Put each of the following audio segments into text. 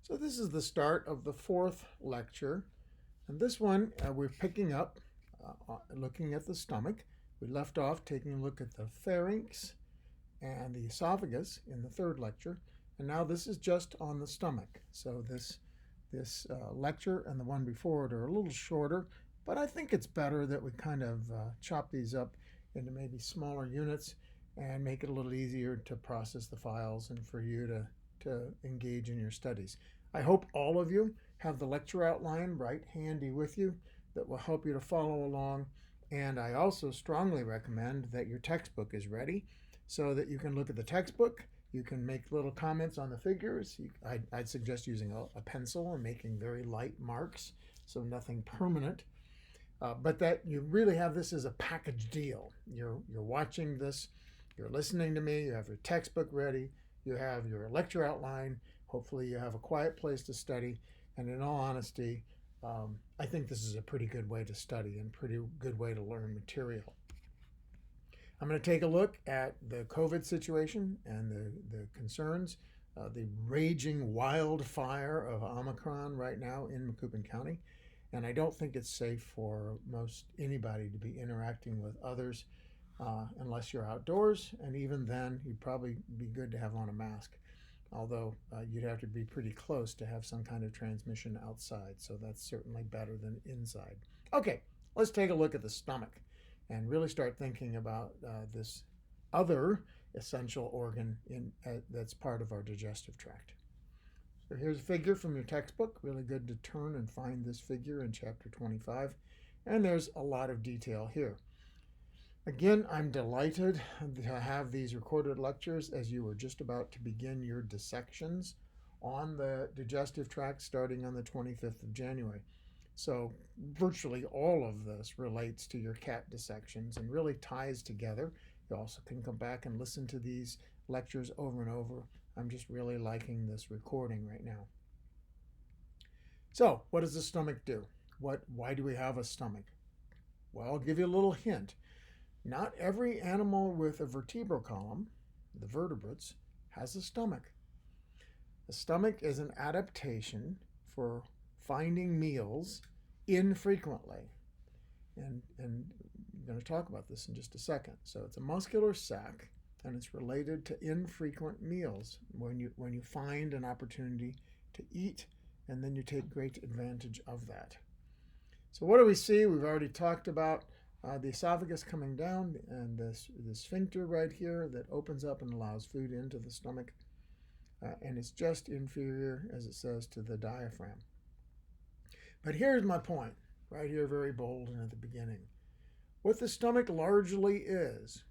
So this is the start of the fourth lecture. And this one we're picking up, looking at the stomach. We left off taking a look at the pharynx and the esophagus in the third lecture. And now this is just on the stomach. So this lecture and the one before it are a little shorter, but I think it's better that we kind of chop these up into maybe smaller units and make it a little easier to process the files and for you to engage in your studies. I hope all of you have the lecture outline right handy with you that will help you to follow along. And I also strongly recommend that your textbook is ready so that you can look at the textbook. You can make little comments on the figures. I'd suggest using a pencil and making very light marks, so nothing permanent. But that you really have this as a package deal. You're watching this, you're listening to me, you have your textbook ready, you have your lecture outline. Hopefully you have a quiet place to study. And in all honesty, I think this is a pretty good way to study and pretty good way to learn material. I'm going to take a look at the COVID situation and the concerns, the raging wildfire of Omicron right now in Macoupin County. And I don't think it's safe for most anybody to be interacting with others unless you're outdoors. And even then, you'd probably be good to have on a mask. Although you'd have to be pretty close to have some kind of transmission outside. So that's certainly better than inside. Okay, let's take a look at the stomach and really start thinking about this other essential organ that's part of our digestive tract. So here's a figure from your textbook. Really good to turn and find this figure in chapter 25. And there's a lot of detail here. Again, I'm delighted to have these recorded lectures as you were just about to begin your dissections on the digestive tract starting on the 25th of January. So virtually all of this relates to your cat dissections and really ties together. You also can come back and listen to these lectures over and over. I'm just really liking this recording right now. So what does the stomach do? Why do we have a stomach? Well, I'll give you a little hint. Not every animal with a vertebral column, the vertebrates, has a stomach. The stomach is an adaptation for finding meals infrequently. And I'm going to talk about this in just a second. So it's a muscular sac, and it's related to infrequent meals when you find an opportunity to eat, and then you take great advantage of that. So what do we see? We've already talked about the esophagus coming down and this sphincter right here that opens up and allows food into the stomach. And it's just inferior, as it says, to the diaphragm. But here's my point, right here, very bold and at the beginning. What the stomach largely is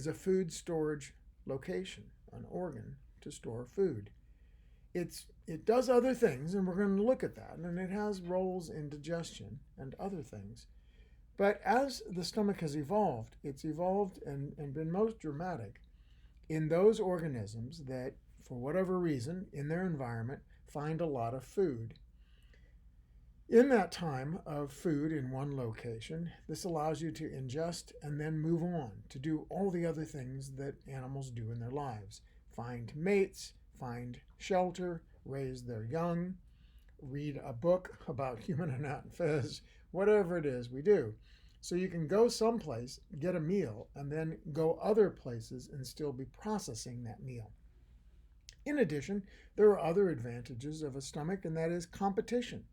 a food storage location, an organ to store food. It does other things, and we're going to look at that, and it has roles in digestion and other things. But as the stomach has evolved, it's evolved and been most dramatic in those organisms that, for whatever reason, in their environment, find a lot of food. In that time of food in one location, this allows you to ingest and then move on to do all the other things that animals do in their lives. Find mates, find shelter, raise their young, read a book about human anat and phys, whatever it is we do. So you can go someplace, get a meal, and then go other places and still be processing that meal. In addition, there are other advantages of a stomach, and that is competition.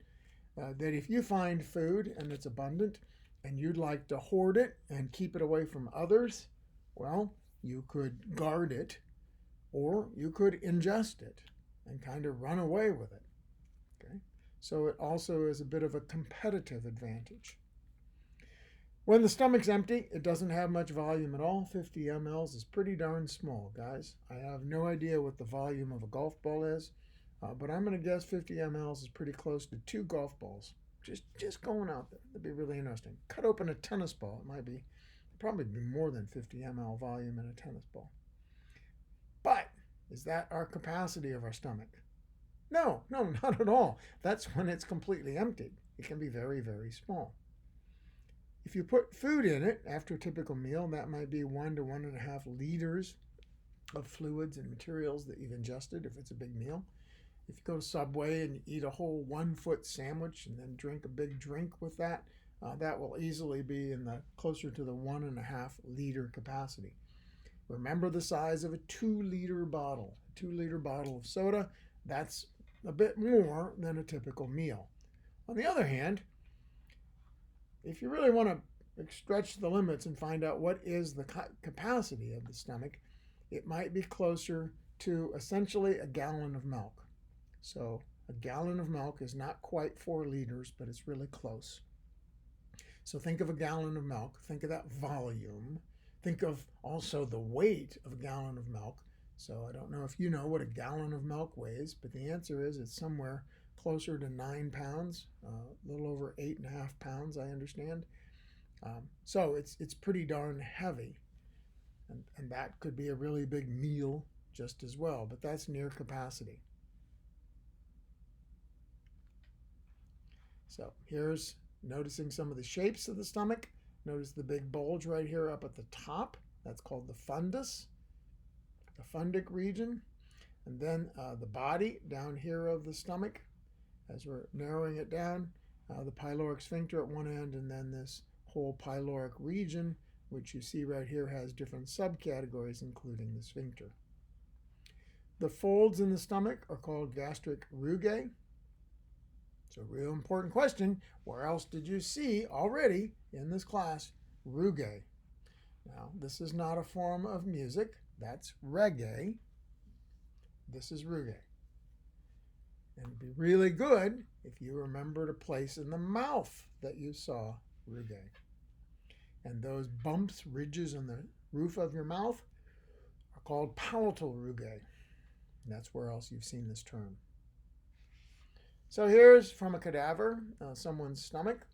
That if you find food and it's abundant and you'd like to hoard it and keep it away from others, well, you could guard it or you could ingest it and kind of run away with it. Okay? So it also is a bit of a competitive advantage. When the stomach's empty, it doesn't have much volume at all. 50 mLs is pretty darn small, guys. I have no idea what the volume of a golf ball is, but I'm going to guess 50 mLs is pretty close to 2 golf balls. Just going out there. That'd be really interesting. Cut open a tennis ball. It might probably be more than 50 ml volume in a tennis ball. But is that our capacity of our stomach? No, not at all. That's when it's completely empty. It can be very, very small. If you put food in it after a typical meal, that might be 1 to 1.5 liters of fluids and materials that you've ingested if it's a big meal. If you go to Subway and you eat a whole 1 foot sandwich and then drink a big drink with that, that will easily be in the closer to the 1.5 liter capacity. Remember the size of a 2 liter bottle. A 2 liter bottle of soda, that's a bit more than a typical meal. On the other hand, if you really want to stretch the limits and find out what is the capacity of the stomach, it might be closer to essentially a gallon of milk. So a gallon of milk is not quite 4 liters, but it's really close. So think of a gallon of milk. Think of that volume. Think of also the weight of a gallon of milk. So I don't know if you know what a gallon of milk weighs, but the answer is it's somewhere closer to 9 pounds, a little over 8.5 pounds, I understand. So it's pretty darn heavy. And that could be a really big meal just as well, but that's near capacity. So here's noticing some of the shapes of the stomach. Notice the big bulge right here up at the top. That's called the fundus, the fundic region. And then the body down here of the stomach, as we're narrowing it down, the pyloric sphincter at one end, and then this whole pyloric region, which you see right here, has different subcategories, including the sphincter. The folds in the stomach are called gastric rugae. So, real important question, where else did you see already in this class rugae? Now, this is not a form of music. That's reggae. This is rugae. And it'd be really good if you remembered a place in the mouth that you saw rugae. And those bumps, ridges on the roof of your mouth are called palatal rugae. And that's where else you've seen this term. So here's from a cadaver, someone's stomach.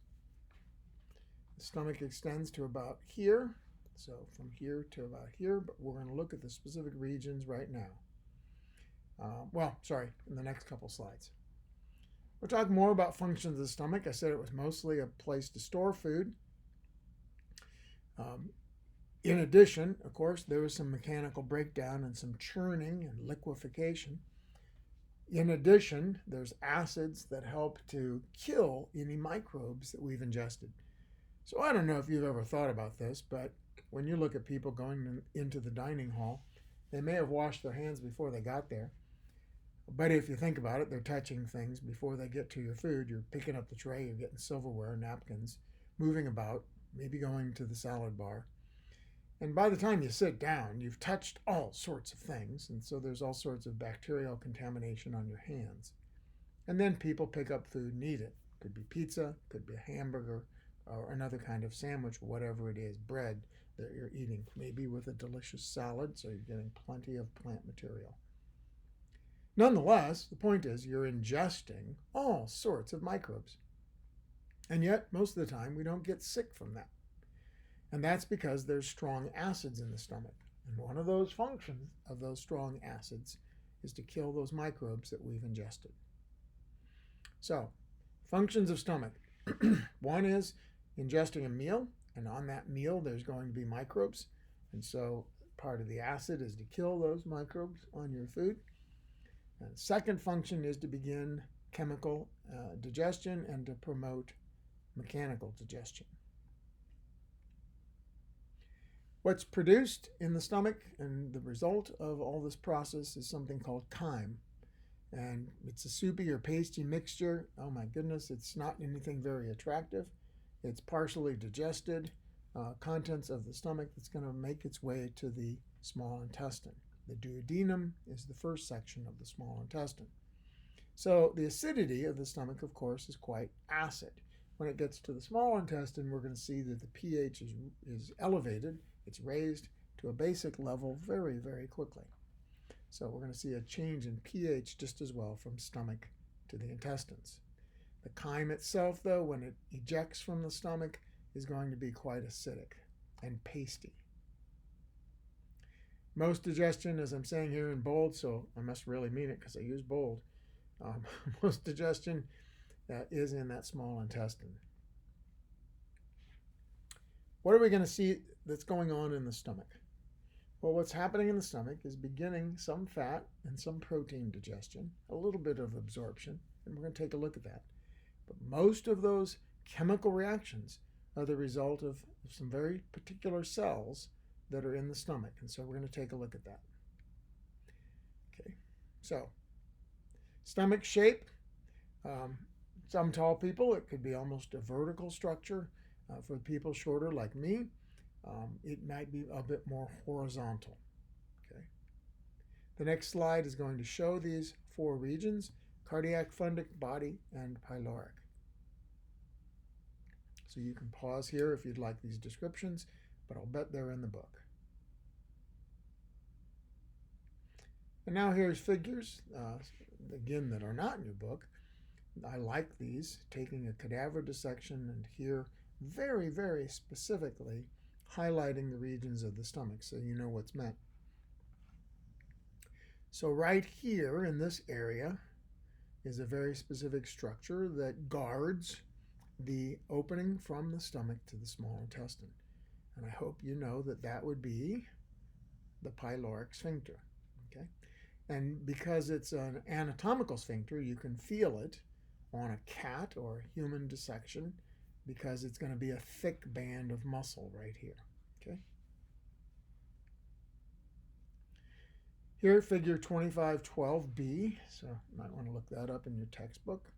The stomach extends to about here. So from here to about here, but we're going to look at the specific regions right now. In the next couple slides. We'll talk more about functions of the stomach. I said it was mostly a place to store food. In addition, of course, there was some mechanical breakdown and some churning and liquefaction. In addition, there's acids that help to kill any microbes that we've ingested. So I don't know if you've ever thought about this, but when you look at people going into the dining hall, they may have washed their hands before they got there. But if you think about it, they're touching things before they get to your food. You're picking up the tray, you're getting silverware, napkins, moving about, maybe going to the salad bar. And by the time you sit down, you've touched all sorts of things. And so there's all sorts of bacterial contamination on your hands. And then people pick up food and eat it. Could be pizza, could be a hamburger, or another kind of sandwich, whatever it is, bread that you're eating, maybe with a delicious salad, so you're getting plenty of plant material. Nonetheless, the point is you're ingesting all sorts of microbes. And yet, most of the time, we don't get sick from that. And that's because there's strong acids in the stomach. And one of those functions of those strong acids is to kill those microbes that we've ingested. So, functions of stomach. One is ingesting a meal, and on that meal there's going to be microbes. And so part of the acid is to kill those microbes on your food. And the second function is to begin chemical digestion and to promote mechanical digestion. What's produced in the stomach and the result of all this process is something called chyme. And it's a soupy or pasty mixture. Oh my goodness, it's not anything very attractive. It's partially digested contents of the stomach that's going to make its way to the small intestine. The duodenum is the first section of the small intestine. So the acidity of the stomach, of course, is quite acid. When it gets to the small intestine, we're going to see that the pH is elevated. It's raised to a basic level very, very quickly. So we're going to see a change in pH just as well from stomach to the intestines. The chyme itself, though, when it ejects from the stomach, is going to be quite acidic and pasty. Most digestion, as I'm saying here in bold, so I must really mean it because I use bold, most digestion is in that small intestine. What are we going to see that's going on in the stomach? Well, what's happening in the stomach is beginning some fat and some protein digestion, a little bit of absorption, and we're going to take a look at that. But most of those chemical reactions are the result of some very particular cells that are in the stomach, and so we're going to take a look at that. Okay, so stomach shape. Some tall people, it could be almost a vertical structure. For people shorter like me, it might be a bit more horizontal. Okay. The next slide is going to show these four regions: cardiac, fundic, body, and pyloric. So you can pause here if you'd like these descriptions, but I'll bet they're in the book. And now here's figures, again, that are not in your book. I like these, taking a cadaver dissection and here very, very specifically highlighting the regions of the stomach so you know what's meant. So right here in this area is a very specific structure that guards the opening from the stomach to the small intestine. And I hope you know that that would be the pyloric sphincter. Okay? And because it's an anatomical sphincter, you can feel it on a cat or a human dissection because it's going to be a thick band of muscle right here. Okay? Here, figure 2512b, so you might want to look that up in your textbook.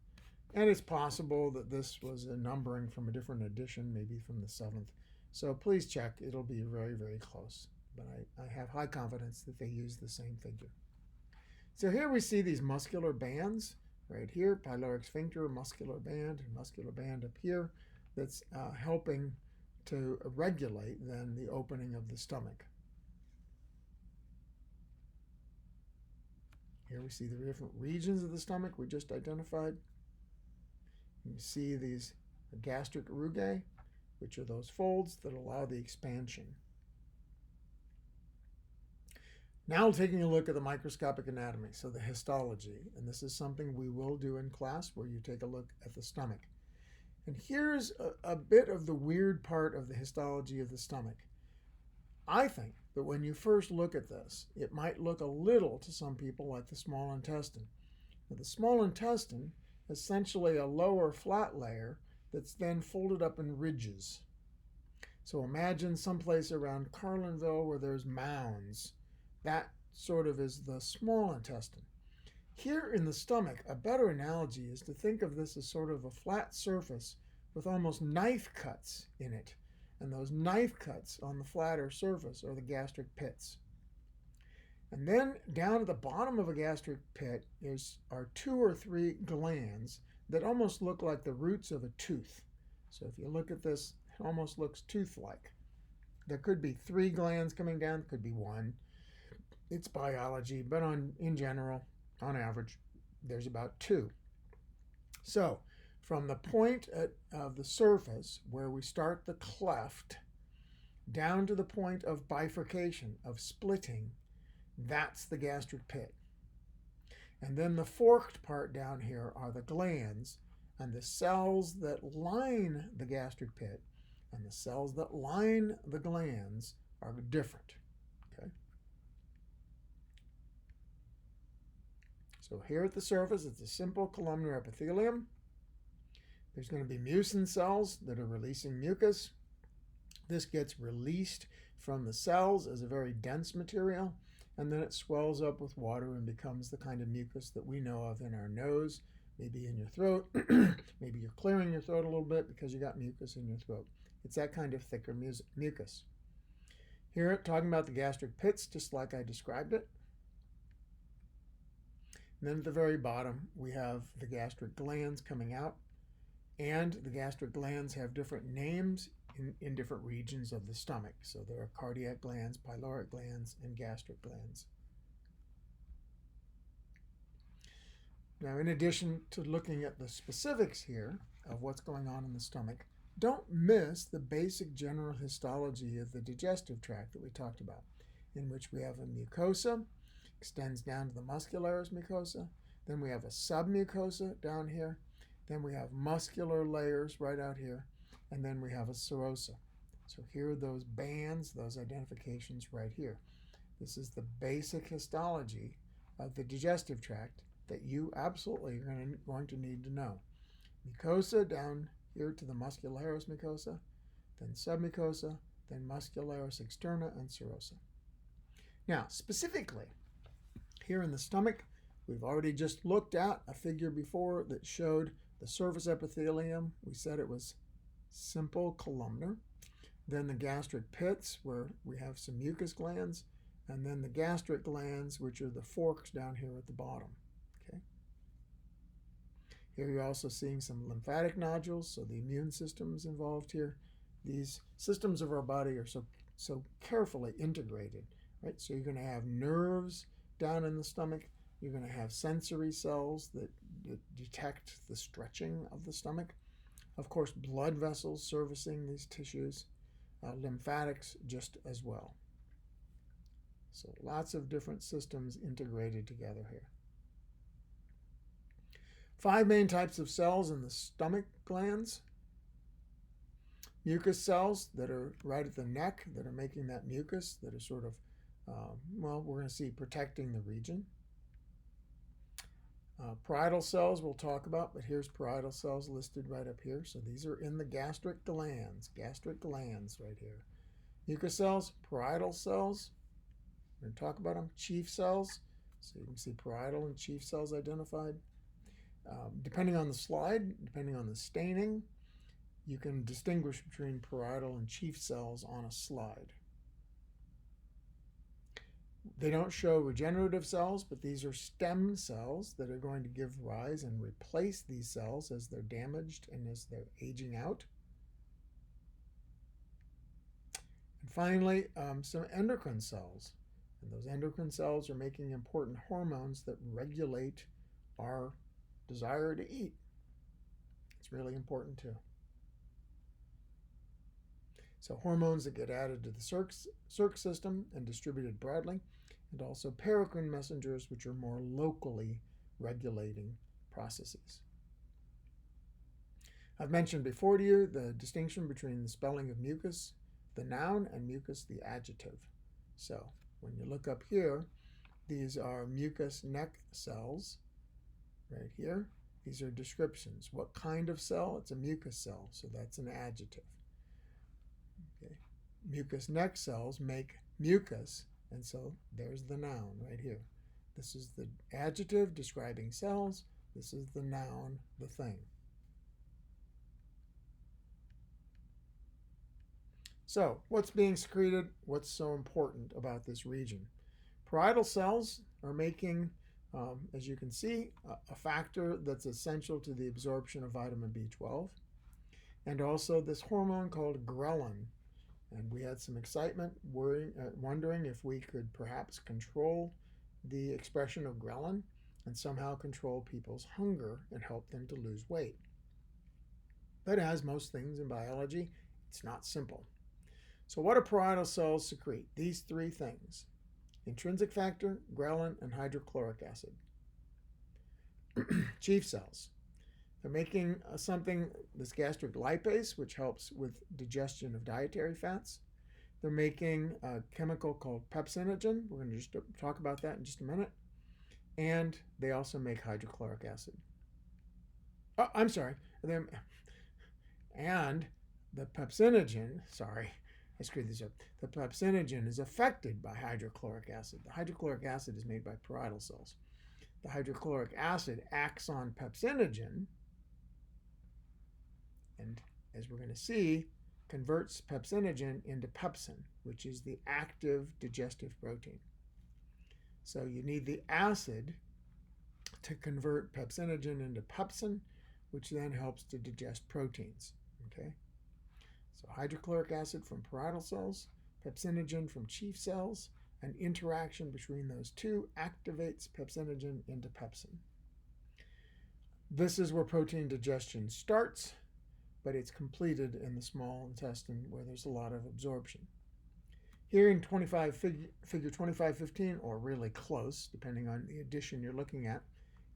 And it's possible that this was a numbering from a different edition, maybe from the 7th. So please check. It'll be very, very close. But I have high confidence that they use the same figure. So here we see these muscular bands right here, pyloric sphincter, muscular band, and muscular band up here that's helping to regulate then the opening of the stomach. Here we see the different regions of the stomach we just identified. You see these gastric rugae, which are those folds that allow the expansion. Now taking a look at the microscopic anatomy, so the histology, and this is something we will do in class where you take a look at the stomach. And here's a bit of the weird part of the histology of the stomach. I think that when you first look at this, it might look a little to some people like the small intestine. Now, the small intestine is essentially a lower flat layer that's then folded up in ridges. So imagine someplace around Carlinville where there's mounds. That sort of is the small intestine. Here in the stomach, a better analogy is to think of this as sort of a flat surface with almost knife cuts in it. And those knife cuts on the flatter surface are the gastric pits. And then down at the bottom of a gastric pit are 2 or 3 glands that almost look like the roots of a tooth. So if you look at this, it almost looks tooth-like. There could be 3 glands coming down, could be 1. It's biology, but in general, on average, there's about 2. So from the point of the surface where we start the cleft down to the point of bifurcation, of splitting, that's the gastric pit. And then the forked part down here are the glands, and the cells that line the gastric pit and the cells that line the glands are different. Okay? So here at the surface, it's a simple columnar epithelium. There's going to be mucin cells that are releasing mucus. This gets released from the cells as a very dense material, and then it swells up with water and becomes the kind of mucus that we know of in our nose, maybe in your throat. Maybe you're clearing your throat a little bit because you got mucus in your throat. It's that kind of thicker mucus. Here, talking about the gastric pits, just like I described it. And then at the very bottom, we have the gastric glands coming out. And the gastric glands have different names in different regions of the stomach. So there are cardiac glands, pyloric glands, and gastric glands. Now, in addition to looking at the specifics here of what's going on in the stomach, don't miss the basic general histology of the digestive tract that we talked about, in which we have a mucosa, extends down to the muscularis mucosa. Then we have a submucosa down here. Then we have muscular layers right out here. And then we have a serosa. So here are those bands, those identifications right here. This is the basic histology of the digestive tract that you absolutely are going to need to know. Mucosa down here to the muscularis mucosa, then submucosa, then muscularis externa and serosa. Now, specifically, here in the stomach, we've already just looked at a figure before that showed the surface epithelium. We said it was simple columnar. Then the gastric pits, where we have some mucus glands, and then the gastric glands, which are the forks down here at the bottom. Okay. Here you're also seeing some lymphatic nodules, so the immune system's involved here. These systems of our body are so carefully integrated, right? So you're going to have nerves down in the stomach. You're going to have sensory cells that detect the stretching of the stomach. Of course, blood vessels servicing these tissues, lymphatics just as well. So lots of different systems integrated together here. 5 main types of cells in the stomach glands. Mucus cells that are right at the neck that are making that mucus, that are sort of, we're going to see protecting the region. Parietal cells we'll talk about, but here's parietal cells listed right up here. So these are in the gastric glands right here. Mucus cells, parietal cells, we're going to talk about them. Chief cells, so you can see parietal and chief cells identified. Depending on the slide, depending on the staining, you can distinguish between parietal and chief cells on a slide. They don't show regenerative cells, but these are stem cells that are going to give rise and replace these cells as they're damaged and as they're aging out. And finally, some endocrine cells. And those endocrine cells are making important hormones that regulate our desire to eat. It's really important too. So hormones that get added to the Circ system and distributed broadly, and also paracrine messengers, which are more locally regulating processes. I've mentioned before to you the distinction between the spelling of mucus, the noun, and mucus, the adjective. So when you look up here, these are mucus neck cells right here. These are descriptions. What kind of cell? It's a mucus cell, so that's an adjective. Okay. Mucus neck cells make mucus, and so there's the noun right here. This is the adjective describing cells. This is the noun, the thing. So what's being secreted? What's so important about this region? Parietal cells are making, as you can see, a factor that's essential to the absorption of vitamin B12, and also this hormone called ghrelin. And we had some excitement wondering if we could perhaps control the expression of ghrelin and somehow control people's hunger and help them to lose weight. But as most things in biology, it's not simple. So what do parietal cells secrete? These 3 things: intrinsic factor, ghrelin, and hydrochloric acid. Chief cells. They're making something, this gastric lipase, which helps with digestion of dietary fats. They're making a chemical called pepsinogen. We're going to just talk about that in just a minute. And they also make hydrochloric acid. Oh, I'm sorry. And the pepsinogen, sorry, I screwed this up. The pepsinogen is affected by hydrochloric acid. The hydrochloric acid is made by parietal cells. The hydrochloric acid acts on pepsinogen, and as we're going to see, converts pepsinogen into pepsin, which is the active digestive protein. So you need the acid to convert pepsinogen into pepsin, which then helps to digest proteins. Okay? So hydrochloric acid from parietal cells, pepsinogen from chief cells, an interaction between those two activates pepsinogen into pepsin. This is where protein digestion starts, but it's completed in the small intestine where there's a lot of absorption. Here in figure 2515, or really close, depending on the edition you're looking at,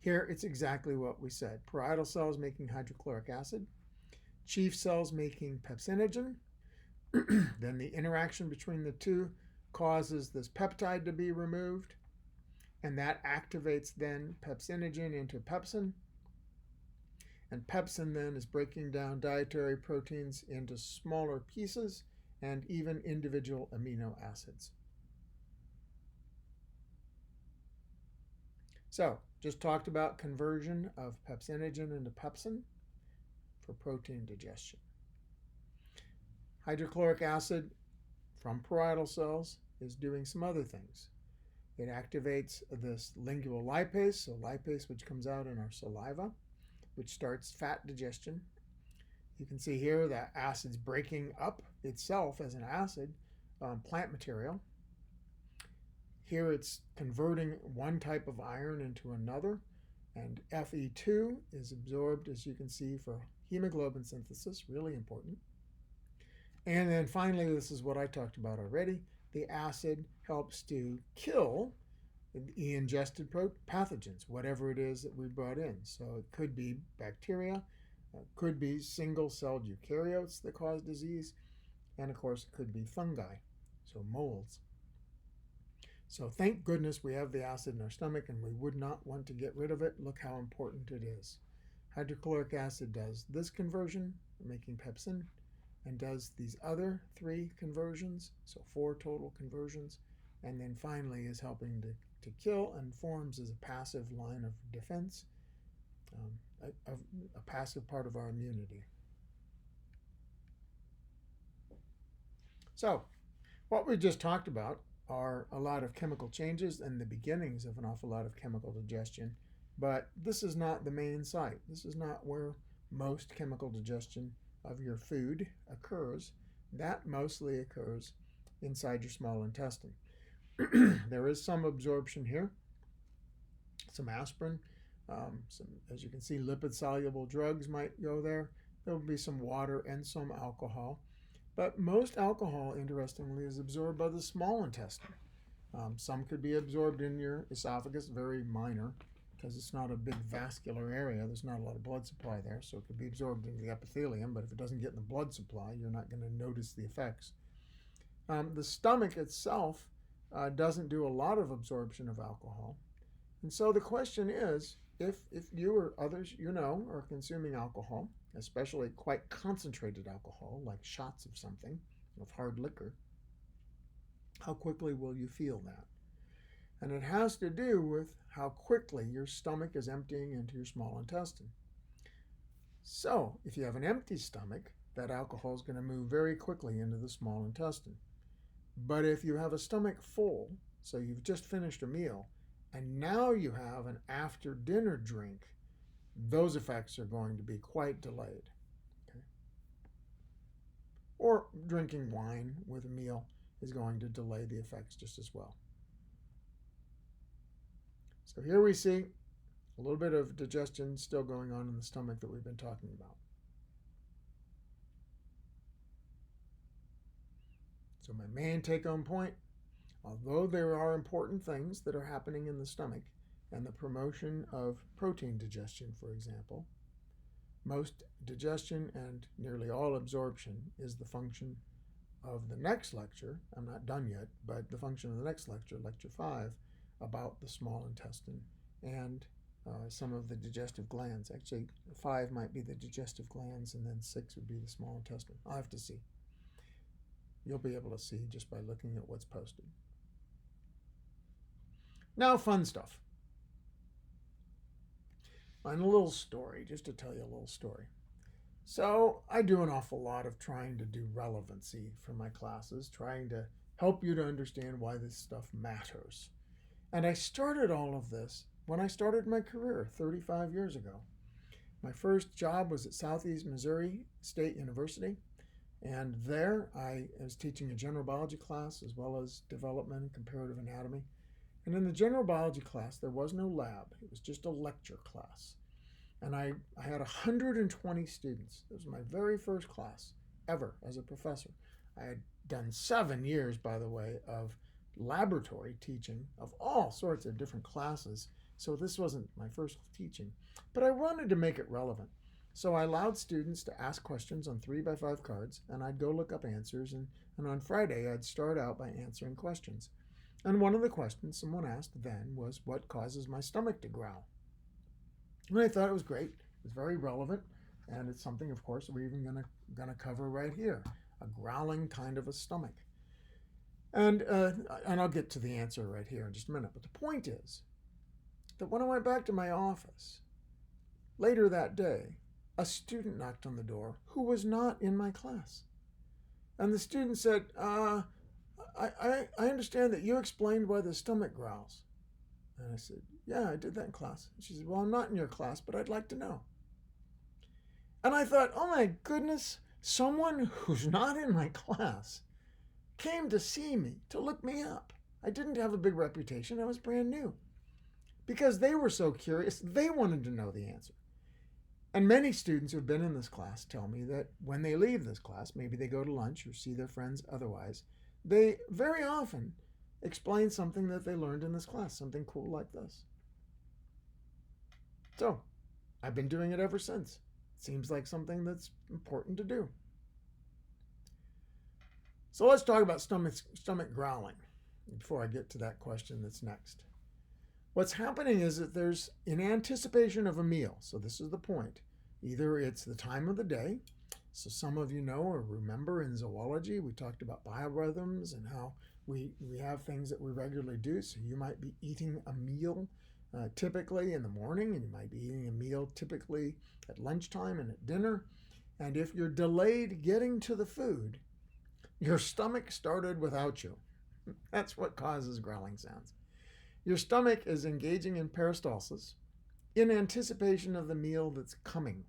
here it's exactly what we said. Parietal cells making hydrochloric acid, chief cells making pepsinogen, then the interaction between the two causes this peptide to be removed, and that activates then pepsinogen into pepsin. And pepsin then is breaking down dietary proteins into smaller pieces and even individual amino acids. So, just talked about conversion of pepsinogen into pepsin for protein digestion. Hydrochloric acid from parietal cells is doing some other things. It activates this lingual lipase, so lipase which comes out in our saliva, which starts fat digestion. You can see here that acid's breaking up itself as an acid, plant material. Here it's converting one type of iron into another, and Fe2 is absorbed, as you can see, for hemoglobin synthesis, really important. And then finally, this is what I talked about already, the acid helps to kill the ingested pathogens, whatever it is that we brought in. So it could be bacteria, it could be single-celled eukaryotes that cause disease, and of course it could be fungi, so molds. So thank goodness we have the acid in our stomach, and we would not want to get rid of it. Look how important it is. Hydrochloric acid does this conversion, making pepsin, and does these other 3 conversions, so 4 total conversions, and then finally is helping to kill and forms as a passive line of defense, a passive part of our immunity. So, what we just talked about are a lot of chemical changes and the beginnings of an awful lot of chemical digestion, but this is not the main site. This is not where most chemical digestion of your food occurs. That mostly occurs inside your small intestine. There is some absorption here, some aspirin, some, as you can see, lipid-soluble drugs might go there. There will be some water and some alcohol. But most alcohol, interestingly, is absorbed by the small intestine. Some could be absorbed in your esophagus, very minor, because it's not a big vascular area. There's not a lot of blood supply there, so it could be absorbed into the epithelium, but if it doesn't get in the blood supply, you're not going to notice the effects. The stomach itself doesn't do a lot of absorption of alcohol. And so the question is, if you or others you know are consuming alcohol, especially quite concentrated alcohol, like shots of something, of hard liquor, how quickly will you feel that? And it has to do with how quickly your stomach is emptying into your small intestine. So, if you have an empty stomach, that alcohol is going to move very quickly into the small intestine. But if you have a stomach full, so you've just finished a meal, and now you have an after dinner drink, those effects are going to be quite delayed. Okay? Or drinking wine with a meal is going to delay the effects just as well. So here we see a little bit of digestion still going on in the stomach that we've been talking about. So my main take-home point, although there are important things that are happening in the stomach and the promotion of protein digestion, for example, most digestion and nearly all absorption is the function of the next lecture. I'm not done yet, but the function of the next lecture, lecture 5, about the small intestine and some of the digestive glands. Actually, 5 might be the digestive glands, and then 6 would be the small intestine. I'll have to see. You'll be able to see just by looking at what's posted. Now, fun stuff. And a little story, just to tell you a little story. So I do an awful lot of trying to do relevancy for my classes, trying to help you to understand why this stuff matters. And I started all of this when I started my career 35 years ago. My first job was at Southeast Missouri State University, and there I was teaching a general biology class as well as development and comparative anatomy. And in the general biology class, there was no lab. It was just a lecture class. And I had 120 students. It was my very first class ever as a professor. I had done 7 years, by the way, of laboratory teaching of all sorts of different classes. So this wasn't my first teaching. But I wanted to make it relevant. So I allowed students to ask questions on 3x5 cards, and I'd go look up answers. And on Friday, I'd start out by answering questions. And one of the questions someone asked then was, what causes my stomach to growl? And I thought it was great. It was very relevant. And it's something, of course, we're even gonna cover right here. A growling kind of a stomach. And I'll get to the answer right here in just a minute. But the point is that when I went back to my office later that day, a student knocked on the door who was not in my class. And the student said, I understand that you explained why the stomach growls. And I said, yeah, I did that in class. And she said, well, I'm not in your class, but I'd like to know. And I thought, oh my goodness, someone who's not in my class came to see me, to look me up. I didn't have a big reputation. I was brand new. Because they were so curious, they wanted to know the answer. And many students who've been in this class tell me that when they leave this class, maybe they go to lunch or see their friends otherwise, they very often explain something that they learned in this class, something cool like this. So, I've been doing it ever since. It seems like something that's important to do. So let's talk about stomach growling before I get to that question that's next. What's happening is that there's, in anticipation of a meal, so this is the point, either it's the time of the day, so some of you know or remember in zoology, we talked about biorhythms and how we have things that we regularly do, so you might be eating a meal typically in the morning, and you might be eating a meal typically at lunchtime and at dinner, and if you're delayed getting to the food, your stomach started without you. That's what causes growling sounds. Your stomach is engaging in peristalsis in anticipation of the meal that's coming.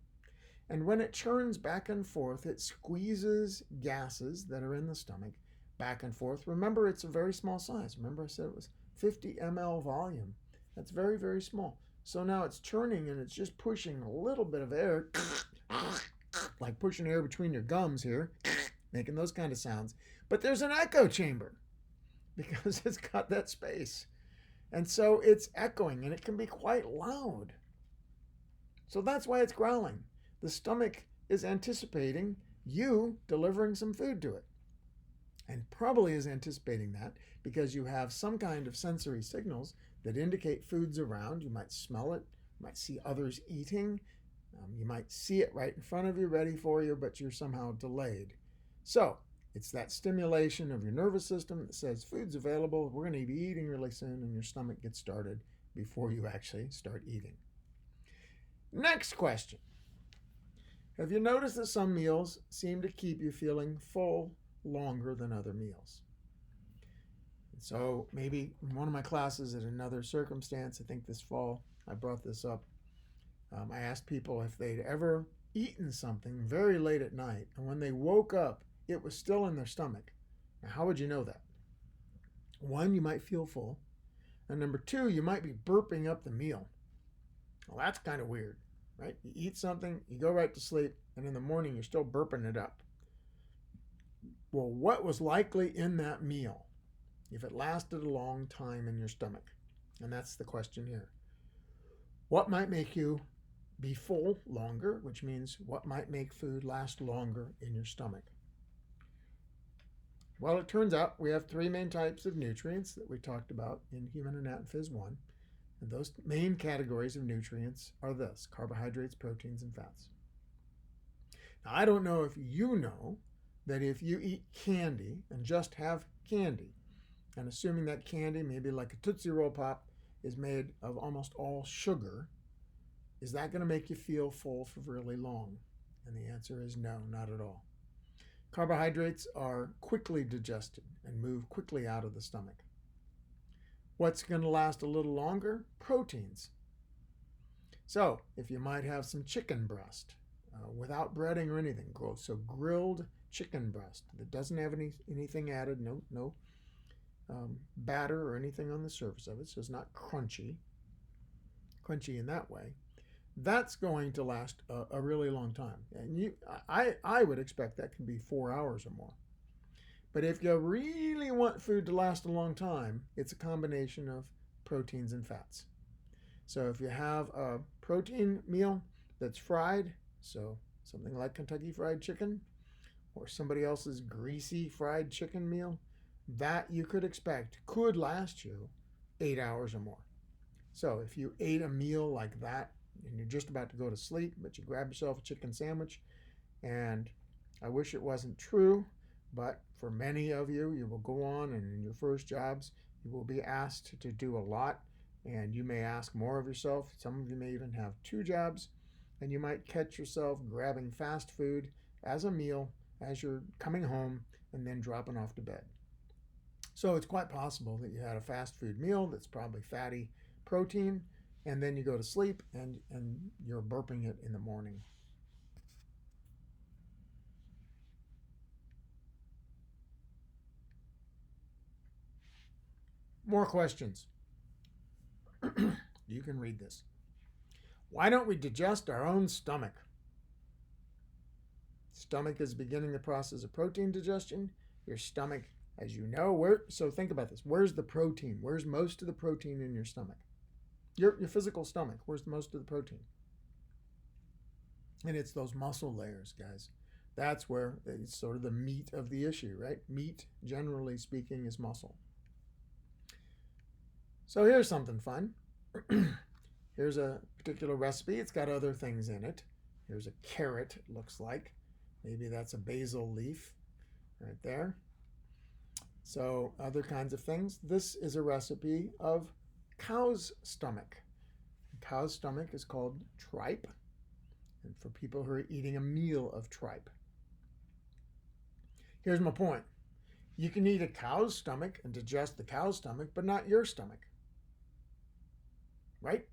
And when it churns back and forth, it squeezes gases that are in the stomach back and forth. Remember, it's a very small size. Remember I said it was 50 ml volume. That's very, very small. So now it's churning and it's just pushing a little bit of air, like pushing air between your gums here, making those kind of sounds. But there's an echo chamber because it's got that space. And so it's echoing and it can be quite loud. So that's why it's growling. The stomach is anticipating you delivering some food to it. And probably is anticipating that because you have some kind of sensory signals that indicate food's around. You might smell it, you might see others eating, you might see it right in front of you, ready for you, but you're somehow delayed. So it's that stimulation of your nervous system that says food's available, we're going to be eating really soon, and your stomach gets started before you actually start eating. Next question. Have you noticed that some meals seem to keep you feeling full longer than other meals? And so maybe in one of my classes at another circumstance, I think this fall, I brought this up. I asked people if they'd ever eaten something very late at night, and when they woke up, it was still in their stomach. Now, how would you know that? One, you might feel full. And number two, you might be burping up the meal. Well, that's kind of weird, right? You eat something, you go right to sleep, and in the morning, you're still burping it up. Well, what was likely in that meal if it lasted a long time in your stomach? And that's the question here. What might make you be full longer, which means what might make food last longer in your stomach? Well, it turns out we have three main types of nutrients that we talked about in Human Anat and Phys 1. And those main categories of nutrients are this: carbohydrates, proteins, and fats. Now, I don't know if you know that if you eat candy and just have candy, and assuming that candy, maybe like a Tootsie Roll Pop, is made of almost all sugar, is that going to make you feel full for really long? And the answer is no, not at all. Carbohydrates are quickly digested and move quickly out of the stomach. What's going to last a little longer? Proteins. So if you might have some chicken breast without breading or anything, so grilled chicken breast that doesn't have anything added, no batter or anything on the surface of it, so it's not crunchy in that way, that's going to last a really long time. And I would expect that can be 4 hours or more. But if you really want food to last a long time, it's a combination of proteins and fats. So if you have a protein meal that's fried, So something like Kentucky Fried Chicken or somebody else's greasy fried chicken meal, that you could expect could last you 8 hours or more. So if you ate a meal like that and you're just about to go to sleep, but you grab yourself a chicken sandwich, and I wish it wasn't true, but for many of you, you will go on and in your first jobs, you will be asked to do a lot, and you may ask more of yourself. Some of you may even have two jobs, and you might catch yourself grabbing fast food as a meal as you're coming home and then dropping off to bed. So it's quite possible that you had a fast food meal that's probably fatty protein, and then you go to sleep and you're burping it in the morning. More questions. You can read this. Why don't we digest our own stomach? Stomach is beginning the process of protein digestion. Your stomach, as you know, so think about this. Where's the protein? Where's most of the protein in your stomach? Your physical stomach. Where's most of the protein? And it's those muscle layers, guys. That's where it's sort of the meat of the issue, right? Meat, generally speaking, is muscle. So here's something fun. Here's a particular recipe. It's got other things in it. Here's a carrot, it looks like. Maybe that's a basil leaf right there. So other kinds of things. This is a recipe of cow's stomach. Cow's stomach is called tripe, and for people who are eating a meal of tripe. Here's my point. You can eat a cow's stomach and digest the cow's stomach, but not your stomach. Right?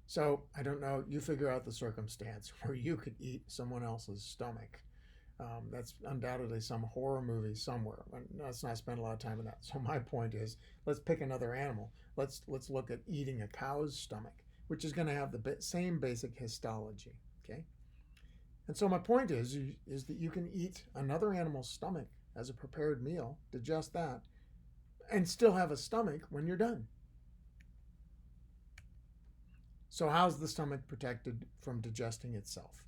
So I don't know, you figure out the circumstance where you could eat someone else's stomach. That's undoubtedly some horror movie somewhere. Let's not spend a lot of time on that. So my point is, let's pick another animal. Let's look at eating a cow's stomach, which is going to have the same basic histology. Okay. And so my point is that you can eat another animal's stomach as a prepared meal, digest that, and still have a stomach when you're done. So how's the stomach protected from digesting itself?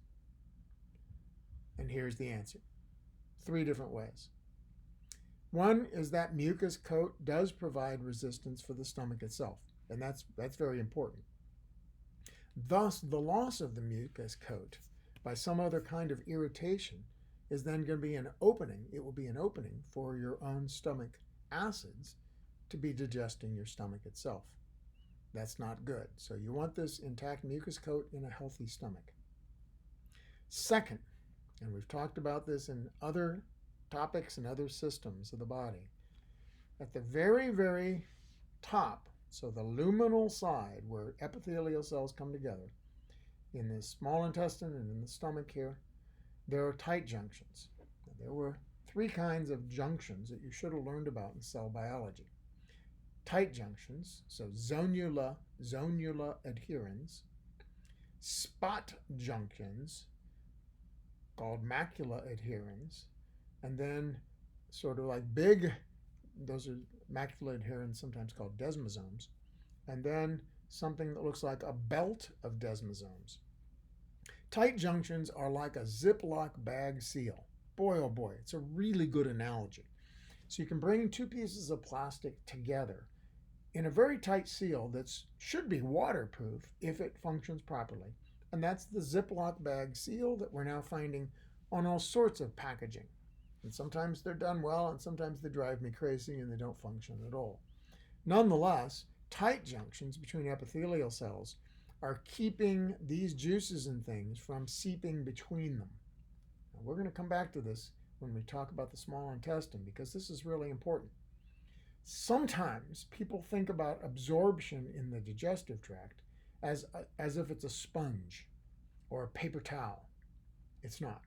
And here's the answer. 3 different ways. One is that mucus coat does provide resistance for the stomach itself, and that's very important. Thus, the loss of the mucus coat by some other kind of irritation is then going to be an opening. It will be an opening for your own stomach acids to be digesting your stomach itself. That's not good. So you want this intact mucus coat in a healthy stomach. Second, and we've talked about this in other topics and other systems of the body, at the very, very top, so the luminal side where epithelial cells come together, in the small intestine and in the stomach here, there are tight junctions. There were 3 kinds of junctions that you should have learned about in cell biology. Tight junctions, so zonula adherens, spot junctions, called macula adherens, and then sort of like big, those are macula adherens, sometimes called desmosomes, and then something that looks like a belt of desmosomes. Tight junctions are like a Ziploc bag seal. Boy, oh boy, it's a really good analogy. So you can bring 2 pieces of plastic together in a very tight seal that should be waterproof if it functions properly. And that's the Ziploc bag seal that we're now finding on all sorts of packaging. And sometimes they're done well, and sometimes they drive me crazy and they don't function at all. Nonetheless, tight junctions between epithelial cells are keeping these juices and things from seeping between them. Now, we're going to come back to this when we talk about the small intestine, because this is really important. Sometimes people think about absorption in the digestive tract as if it's a sponge or a paper towel. It's not.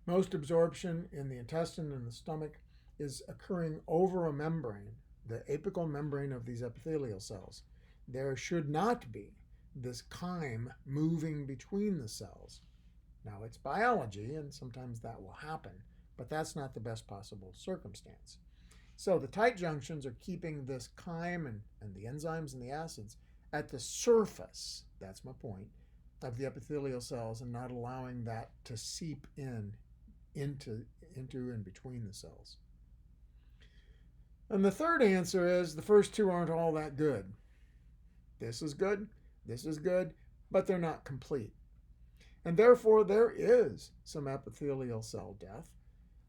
Most absorption in the intestine and the stomach is occurring over a membrane, the apical membrane of these epithelial cells. There should not be this chyme moving between the cells. Now, it's biology, and sometimes that will happen, but that's not the best possible circumstance. So the tight junctions are keeping this chyme and the enzymes and the acids at the surface, that's my point, of the epithelial cells and not allowing that to seep into and between the cells. And the third answer is the first two aren't all that good. This is good, but they're not complete. And therefore, there is some epithelial cell death,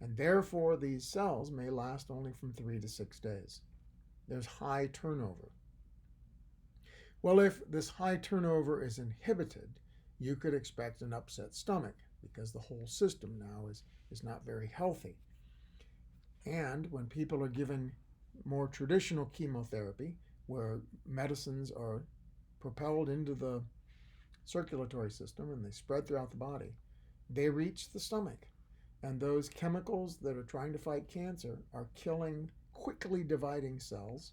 and therefore these cells may last only from 3 to 6 days. There's high turnover. Well, if this high turnover is inhibited, you could expect an upset stomach because the whole system now is not very healthy. And when people are given more traditional chemotherapy, where medicines are propelled into the circulatory system and they spread throughout the body, they reach the stomach. And those chemicals that are trying to fight cancer are killing quickly dividing cells.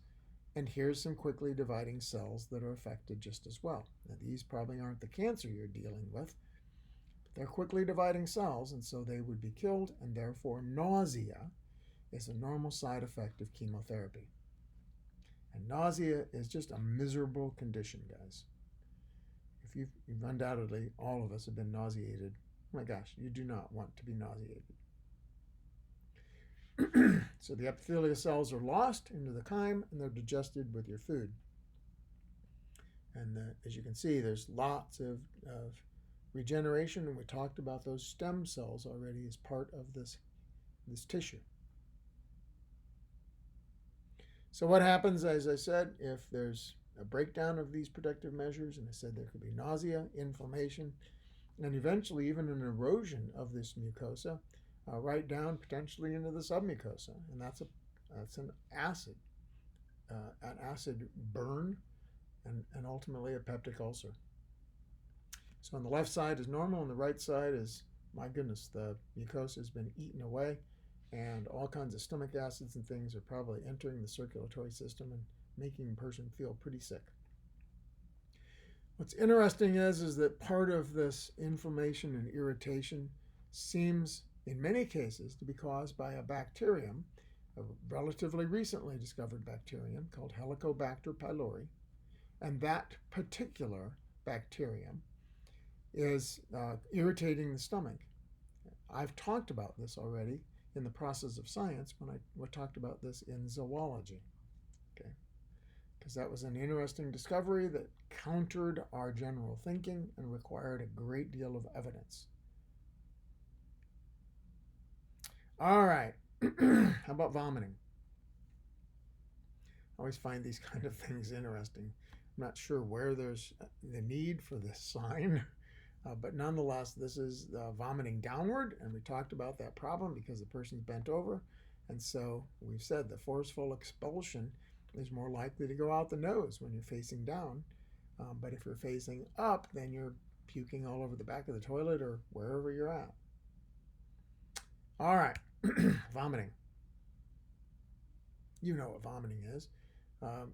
And here's some quickly dividing cells that are affected just as well. Now, these probably aren't the cancer you're dealing with, but they're quickly dividing cells, and so they would be killed, and therefore nausea is a normal side effect of chemotherapy. And nausea is just a miserable condition, guys. If you've undoubtedly, all of us have been nauseated. Oh my gosh, you do not want to be nauseated. So the epithelial cells are lost into the chyme and they're digested with your food. And as you can see, there's lots of regeneration, and we talked about those stem cells already as part of this tissue. So what happens, as I said, if there's a breakdown of these protective measures, and I said there could be nausea, inflammation, and eventually even an erosion of this mucosa, right down potentially into the submucosa, and that's an acid burn, and ultimately a peptic ulcer. So on the left side is normal, and the right side is, my goodness, the mucosa has been eaten away, and all kinds of stomach acids and things are probably entering the circulatory system and making a person feel pretty sick. What's interesting is that part of this inflammation and irritation seems, in many cases, to be caused by a bacterium, a relatively recently discovered bacterium called Helicobacter pylori. And that particular bacterium is irritating the stomach. I've talked about this already in the process of science when I talked about this in zoology. Okay, because that was an interesting discovery that countered our general thinking and required a great deal of evidence. All right, how about vomiting? I always find these kind of things interesting. I'm not sure where there's the need for this sign, but nonetheless, this is vomiting downward, and we talked about that problem because the person's bent over, and so we've said the forceful expulsion is more likely to go out the nose when you're facing down, but if you're facing up, then you're puking all over the back of the toilet or wherever you're at. All right, vomiting. You know what vomiting is.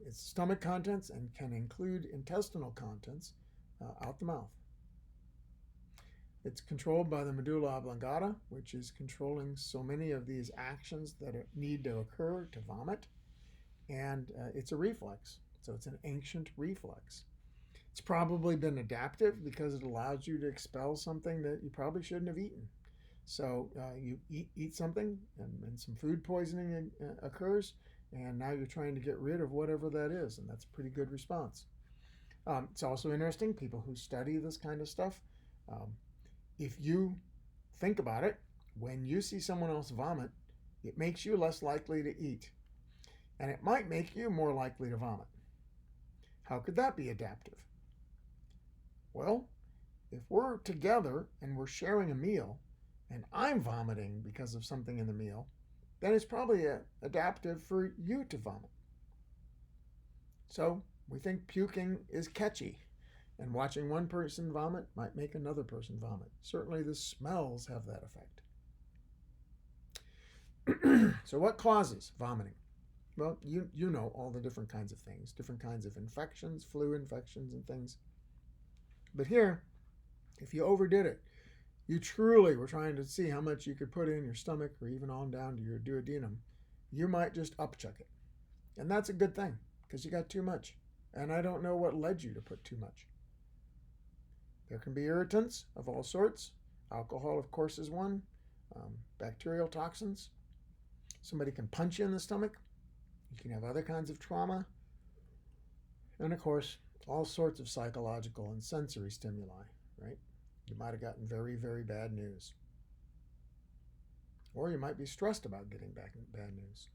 It's stomach contents and can include intestinal contents out the mouth. It's controlled by the medulla oblongata, which is controlling so many of these actions that need to occur to vomit. And it's a reflex. So it's an ancient reflex. It's probably been adaptive because it allows you to expel something that you probably shouldn't have eaten. So you eat something and some food poisoning occurs, and now you're trying to get rid of whatever that is, and that's a pretty good response. It's also interesting, people who study this kind of stuff, if you think about it, when you see someone else vomit, it makes you less likely to eat, and it might make you more likely to vomit. How could that be adaptive? Well, if we're together and we're sharing a meal, and I'm vomiting because of something in the meal, then it's probably adaptive for you to vomit. So we think puking is catchy, and watching one person vomit might make another person vomit. Certainly the smells have that effect. So what causes vomiting? Well, you know all the different kinds of things, different kinds of infections, flu infections and things. But here, if you overdid it, you truly were trying to see how much you could put in your stomach or even on down to your duodenum, you might just upchuck it. And that's a good thing because you got too much. And I don't know what led you to put too much. There can be irritants of all sorts. Alcohol, of course, is one. Bacterial toxins. Somebody can punch you in the stomach. You can have other kinds of trauma. And, of course, all sorts of psychological and sensory stimuli, right? You might have gotten very, very bad news. Or you might be stressed about getting bad news.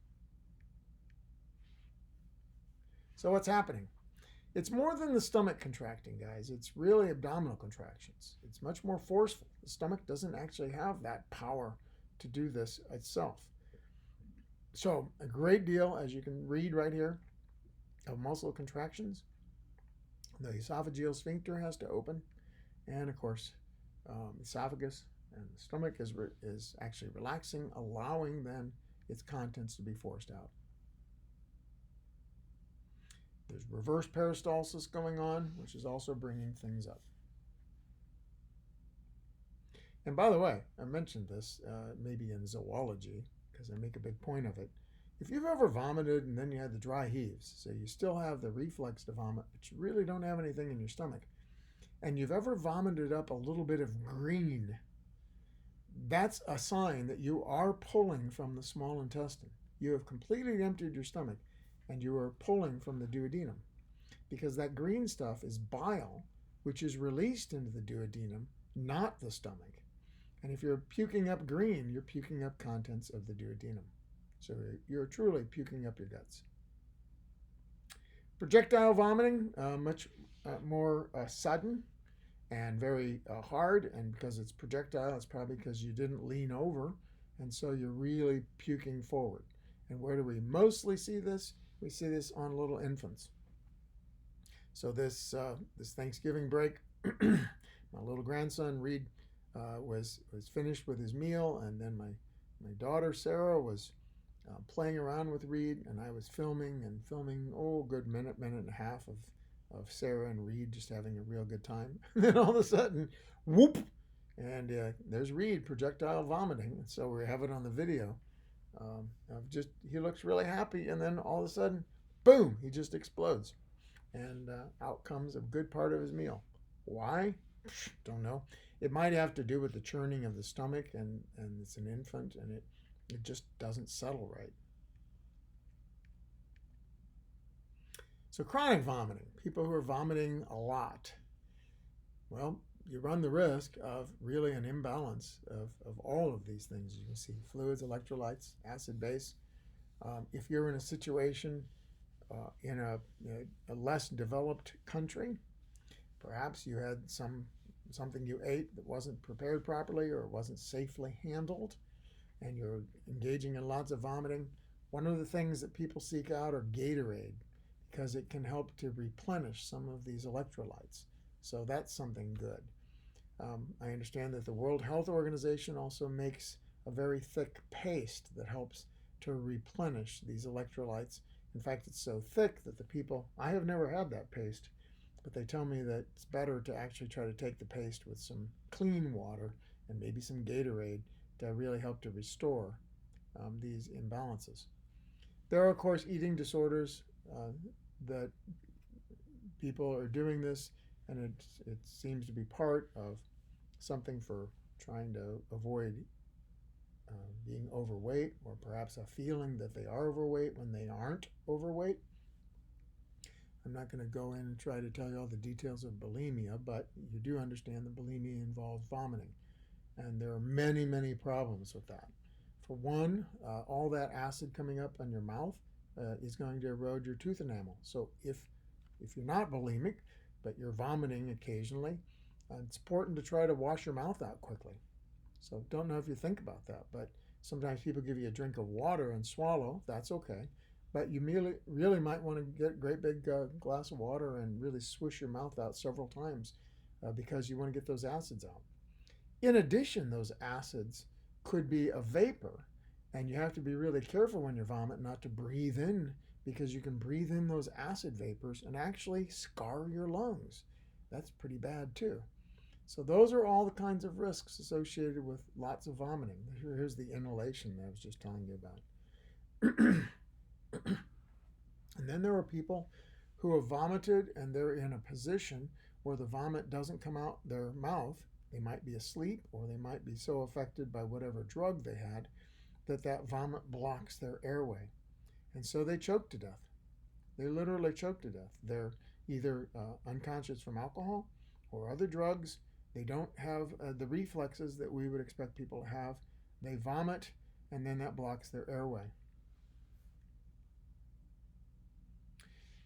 So what's happening? It's more than the stomach contracting, guys. It's really abdominal contractions. It's much more forceful. The stomach doesn't actually have that power to do this itself. So a great deal, as you can read right here, of muscle contractions. The esophageal sphincter has to open. And, of course, esophagus and the stomach is actually relaxing, allowing then its contents to be forced out. There's reverse peristalsis going on, which is also bringing things up. And by the way, I mentioned this maybe in zoology because I make a big point of it. If you've ever vomited and then you had the dry heaves, so you still have the reflex to vomit, but you really don't have anything in your stomach, and you've ever vomited up a little bit of green, that's a sign that you are pulling from the small intestine. You have completely emptied your stomach and you are pulling from the duodenum, because that green stuff is bile, which is released into the duodenum, not the stomach. And if you're puking up green, you're puking up contents of the duodenum. So you're truly puking up your guts. Projectile vomiting, much more sudden and very hard. And because it's projectile, it's probably because you didn't lean over. And so you're really puking forward. And where do we mostly see this? We see this on little infants. So this Thanksgiving break, my little grandson Reed was finished with his meal, and then my daughter Sarah was playing around with Reed, and I was filming, a good minute and a half of Sarah and Reed just having a real good time. And then all of a sudden, whoop, and there's Reed projectile vomiting. And so we have it on the video. He looks really happy, and then all of a sudden, boom, he just explodes, and out comes a good part of his meal. Why? Don't know. It might have to do with the churning of the stomach, and it's an infant, and it just doesn't settle right. So chronic vomiting, people who are vomiting a lot, well, you run the risk of really an imbalance of all of these things. You can see fluids, electrolytes, acid base. If you're in a situation in a less developed country, perhaps you had something you ate that wasn't prepared properly or wasn't safely handled, and you're engaging in lots of vomiting. One of the things that people seek out are Gatorade, because it can help to replenish some of these electrolytes. So that's something good. I understand that the World Health Organization also makes a very thick paste that helps to replenish these electrolytes. In fact, it's so thick that I have never had that paste, but they tell me that it's better to actually try to take the paste with some clean water and maybe some Gatorade to really help to restore these imbalances. There are, of course, eating disorders that people are doing this, and it seems to be part of something for trying to avoid being overweight, or perhaps a feeling that they are overweight when they aren't overweight. I'm not going to go in and try to tell you all the details of bulimia, but you do understand that bulimia involves vomiting, and there are many, many problems with that. For one, all that acid coming up on your mouth is going to erode your tooth enamel. So if you're not bulimic, but you're vomiting occasionally, it's important to try to wash your mouth out quickly. So don't know if you think about that, but sometimes people give you a drink of water and swallow. That's okay. But you really might want to get a great big glass of water and really swish your mouth out several times because you want to get those acids out. In addition, those acids could be a vapor, and you have to be really careful when you vomit not to breathe in, because you can breathe in those acid vapors and actually scar your lungs. That's pretty bad too. So those are all the kinds of risks associated with lots of vomiting. Here's the inhalation that I was just telling you about. And then there are people who have vomited and they're in a position or the vomit doesn't come out their mouth, they might be asleep or they might be so affected by whatever drug they had that vomit blocks their airway. And so they choke to death. They literally choke to death. They're either unconscious from alcohol or other drugs. They don't have the reflexes that we would expect people to have. They vomit, and then that blocks their airway.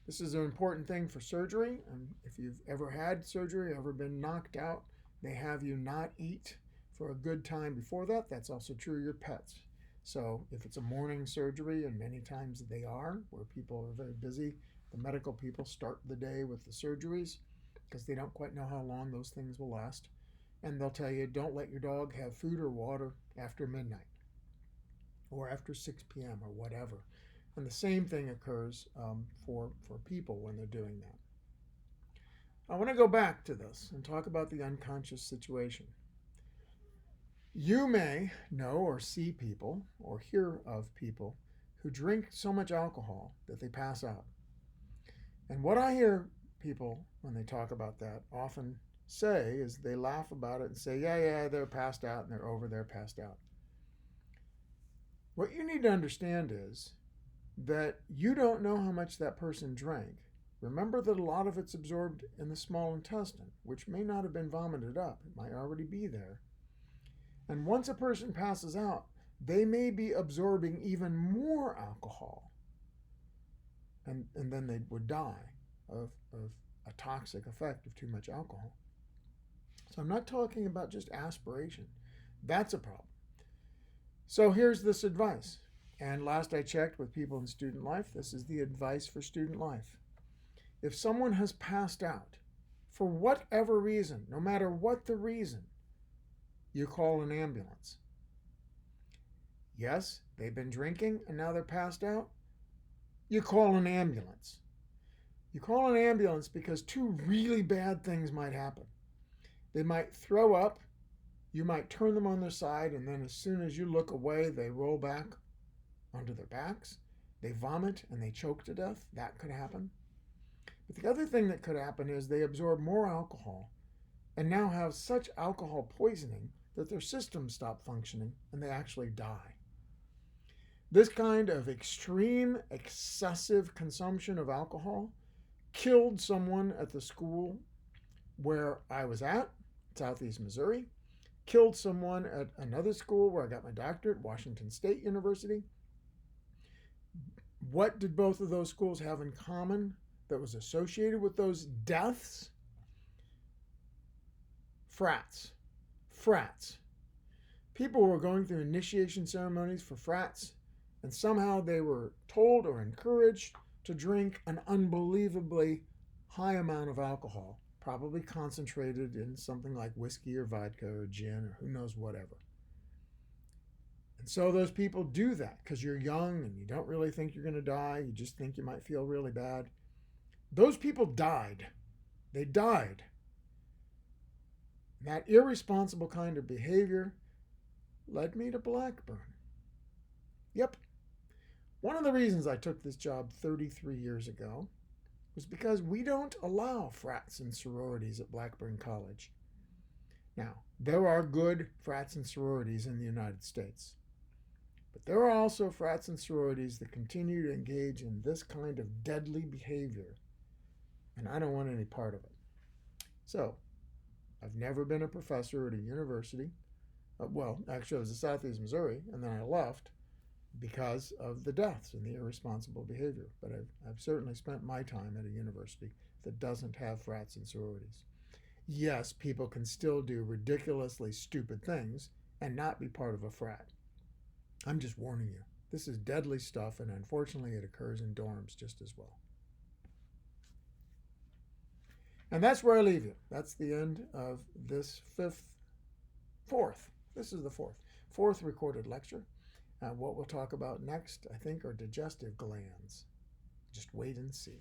This is an important thing for surgery. If you've ever had surgery, ever been knocked out, they have you not eat for a good time before that. That's also true of your pets. So if it's a morning surgery, and many times they are, where people are very busy, the medical people start the day with the surgeries because they don't quite know how long those things will last. And they'll tell you, don't let your dog have food or water after midnight or after 6 p.m. or whatever. And the same thing occurs for people when they're doing that. I want to go back to this and talk about the unconscious situation. You may know or see people or hear of people who drink so much alcohol that they pass out. And what I hear people, when they talk about that, often say is they laugh about it and say, yeah, they're passed out and they're over there passed out. What you need to understand is that you don't know how much that person drank. Remember that a lot of it's absorbed in the small intestine, which may not have been vomited up. It might already be there. And once a person passes out, they may be absorbing even more alcohol. And then they would die of a toxic effect of too much alcohol. So I'm not talking about just aspiration. That's a problem. So here's this advice. And last I checked with people in student life, this is the advice for student life. If someone has passed out, for whatever reason, no matter what the reason, you call an ambulance. Yes, they've been drinking and now they're passed out. You call an ambulance. You call an ambulance because two really bad things might happen. They might throw up, you might turn them on their side, and then as soon as you look away, they roll back onto their backs. They vomit and they choke to death. That could happen. But the other thing that could happen is they absorb more alcohol and now have such alcohol poisoning that their systems stop functioning and they actually die. This kind of extreme, excessive consumption of alcohol killed someone at the school where I was at, Southeast Missouri, killed someone at another school where I got my doctorate, Washington State University. What did both of those schools have in common that was associated with those deaths? Frats. People were going through initiation ceremonies for frats, and somehow they were told or encouraged to drink an unbelievably high amount of alcohol, probably concentrated in something like whiskey or vodka or gin or who knows whatever. And so those people do that because you're young and you don't really think you're going to die. You just think you might feel really bad. Those people died. They died. And that irresponsible kind of behavior led me to Blackburn. Yep. One of the reasons I took this job 33 years ago was because we don't allow frats and sororities at Blackburn College. Now, there are good frats and sororities in the United States. But there are also frats and sororities that continue to engage in this kind of deadly behavior. And I don't want any part of it. So, I've never been a professor at a university. Well, actually, I was at Southeast Missouri, and then I left because of the deaths and the irresponsible behavior. But I've certainly spent my time at a university that doesn't have frats and sororities. Yes, people can still do ridiculously stupid things and not be part of a frat. I'm just warning you. This is deadly stuff, and unfortunately it occurs in dorms just as well. And that's where I leave you. That's the end of this fourth recorded lecture. What we'll talk about next, I think, are digestive glands. Just wait and see.